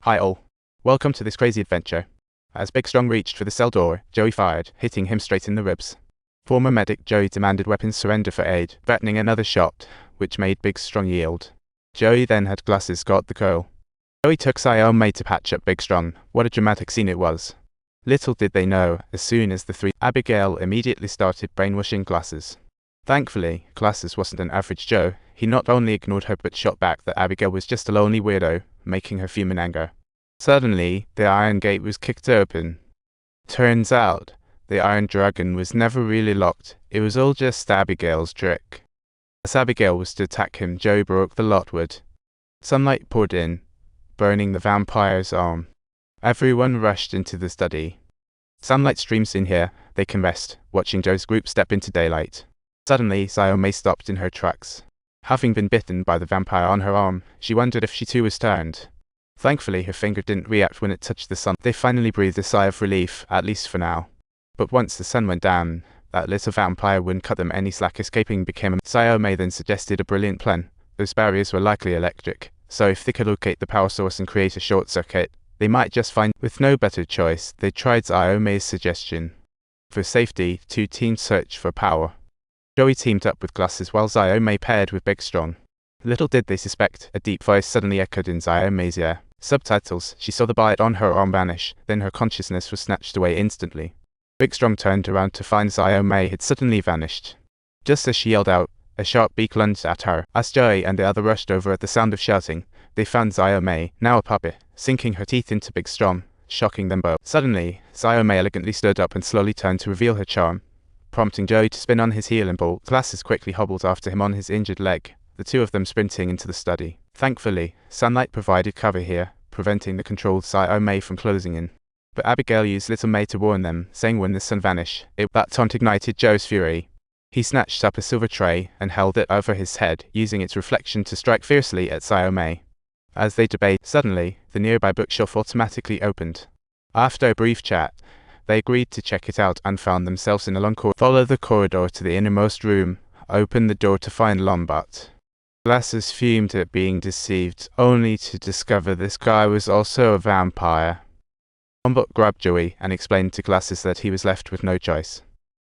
Hi all. Welcome to this crazy adventure. As Big Strong reached for the cell door, Joey fired, hitting him straight in the ribs. Former medic Joey demanded weapons surrender for aid, threatening another shot, which made Big Strong yield. Joey then had Glasses guard the girl. Joey took Sayome to patch up Big Strong. What a dramatic scene it was. Little did they know, as soon as the three, Abigail immediately started brainwashing Glasses. Thankfully, Glasses wasn't an average Joe. He not only ignored her but shot back that Abigail was just a lonely weirdo, making her fume in anger. Suddenly, the iron gate was kicked open. Turns out, the Iron Dragon was never really locked. It was all just Abigail's trick. As Abigail was to attack him, Joey broke the lockwood. Sunlight poured in, burning the vampire's arm. Everyone rushed into the study. Sunlight streams in here. They can rest, watching Joe's group step into daylight. Suddenly, Sayome stopped in her tracks. Having been bitten by the vampire on her arm, she wondered if she too was turned. Thankfully, her finger didn't react when it touched the sun. They finally breathed a sigh of relief, at least for now. But once the sun went down, that little vampire wouldn't cut them any slack. Escaping became a... Sayome then suggested a brilliant plan. Those barriers were likely electric, so if they could locate the power source and create a short circuit, they might just find... With no better choice, they tried Sayome's suggestion. For safety, two teams searched for power. Joey teamed up with Glasses while Sayome paired with Big Strong. Little did they suspect, a deep voice suddenly echoed in Sayome's ear. Subtitles: she saw the bite on her arm vanish, then her consciousness was snatched away instantly. Big Strong turned around to find Sayome had suddenly vanished. Just as she yelled out, a sharp beak lunged at her. As Joey and the other rushed over at the sound of shouting, they found Sayome, now a puppet, sinking her teeth into Big Strong, shocking them both. Suddenly, Sayome elegantly stood up and slowly turned to reveal her charm, prompting Joey to spin on his heel and bolt. Glasses quickly hobbled after him on his injured leg, the two of them sprinting into the study. Thankfully, sunlight provided cover here, preventing the controlled Sayome from closing in. But Abigail used Little May to warn them, saying when the sun vanished, that taunt ignited Joe's fury. He snatched up a silver tray and held it over his head, using its reflection to strike fiercely at Sayome. As they debated, suddenly, the nearby bookshelf automatically opened. After a brief chat, they agreed to check it out and found themselves in a long corridor. Follow the corridor to the innermost room, open the door to find Lombard. Glasses fumed at being deceived, only to discover this guy was also a vampire. Lombard grabbed Joey and explained to Glasses that he was left with no choice.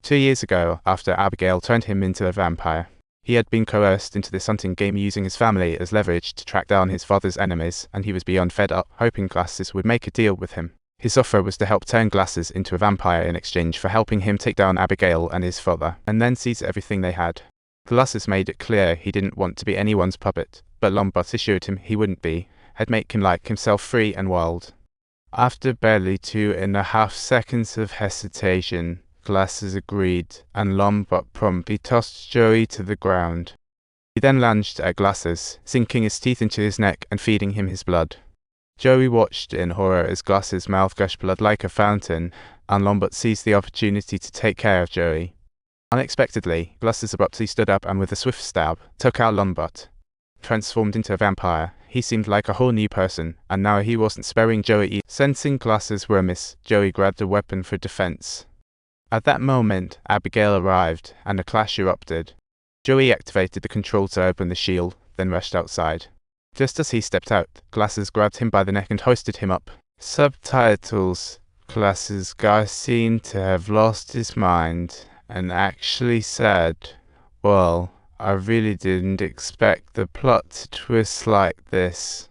2 years ago, after Abigail turned him into a vampire, he had been coerced into this hunting game using his family as leverage to track down his father's enemies, and he was beyond fed up, hoping Glasses would make a deal with him. His offer was to help turn Glasses into a vampire in exchange for helping him take down Abigail and his father, and then seize everything they had. Glasses made it clear he didn't want to be anyone's puppet, but Lombard assured him he wouldn't be, had made him like himself free and wild. After barely 2.5 seconds of hesitation, Glasses agreed, and Lombard promptly tossed Joey to the ground. He then lunged at Glasses, sinking his teeth into his neck and feeding him his blood. Joey watched in horror as Glasses' mouth gushed blood like a fountain, and Lombard seized the opportunity to take care of Joey. Unexpectedly, Glasses abruptly stood up and with a swift stab, took out Lombard. Transformed into a vampire, he seemed like a whole new person, and now he wasn't sparing Joey either. Sensing Glasses were amiss, Joey grabbed a weapon for defense. At that moment, Abigail arrived, and a clash erupted. Joey activated the control to open the shield, then rushed outside. Just as he stepped out, Glasses grabbed him by the neck and hoisted him up. Subtitles: Glasses guy seemed to have lost his mind, and actually said, "Well, I really didn't expect the plot to twist like this."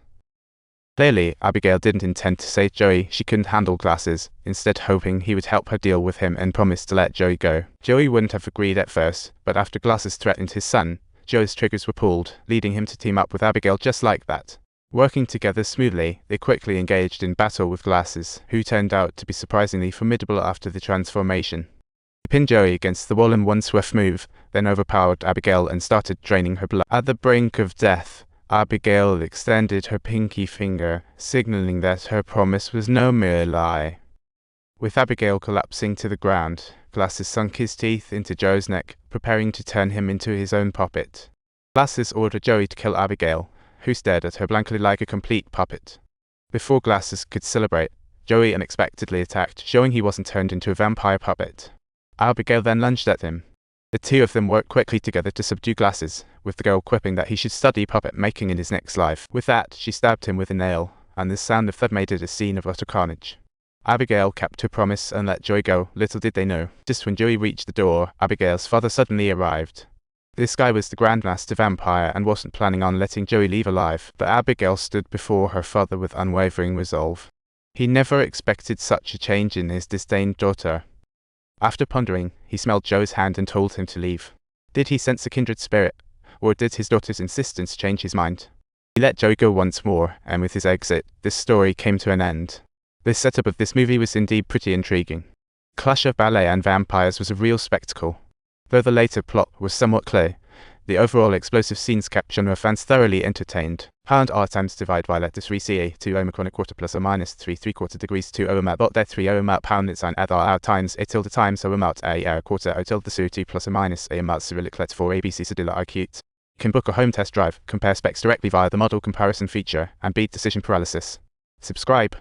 Clearly, Abigail didn't intend to save Joey. She couldn't handle Glasses, instead hoping he would help her deal with him and promised to let Joey go. Joey wouldn't have agreed at first, but after Glasses threatened his son, Joey's triggers were pulled, leading him to team up with Abigail just like that. Working together smoothly, they quickly engaged in battle with Glasses, who turned out to be surprisingly formidable after the transformation. He pinned Joey against the wall in one swift move, then overpowered Abigail and started draining her blood. At the brink of death, Abigail extended her pinky finger, signaling that her promise was no mere lie. With Abigail collapsing to the ground, Glasses sunk his teeth into Joe's neck, preparing to turn him into his own puppet. Glasses ordered Joey to kill Abigail, who stared at her blankly like a complete puppet. Before Glasses could celebrate, Joey unexpectedly attacked, showing he wasn't turned into a vampire puppet. Abigail then lunged at him. The two of them worked quickly together to subdue Glasses, with the girl quipping that he should study puppet making in his next life. With that, she stabbed him with a nail, and the sound of thud made it a scene of utter carnage. Abigail kept her promise and let Joey go. Little did they know, just when Joey reached the door, Abigail's father suddenly arrived. This guy was the Grandmaster Vampire and wasn't planning on letting Joey leave alive, but Abigail stood before her father with unwavering resolve. He never expected such a change in his disdained daughter. After pondering, he smelled Joey's hand and told him to leave. Did he sense a kindred spirit, or did his daughter's insistence change his mind? He let Joey go once more, and with his exit, this story came to an end. The setup of this movie was indeed pretty intriguing. Clash of ballet and vampires was a real spectacle. Though the later plot was somewhat clear, the overall explosive scenes kept genre fans thoroughly entertained. Pound R times divide by letter 3 CA 2 omicron a quarter plus or minus 3 3/4 degrees 2 omat dot there 3 omat pound it sign add r times a tilde times o omat a quarter o tilde su 2 plus or minus a omat cyrillic let 4 abc cedilla IQ. Can book a home test drive, compare specs directly via the model comparison feature, and beat decision paralysis. Subscribe.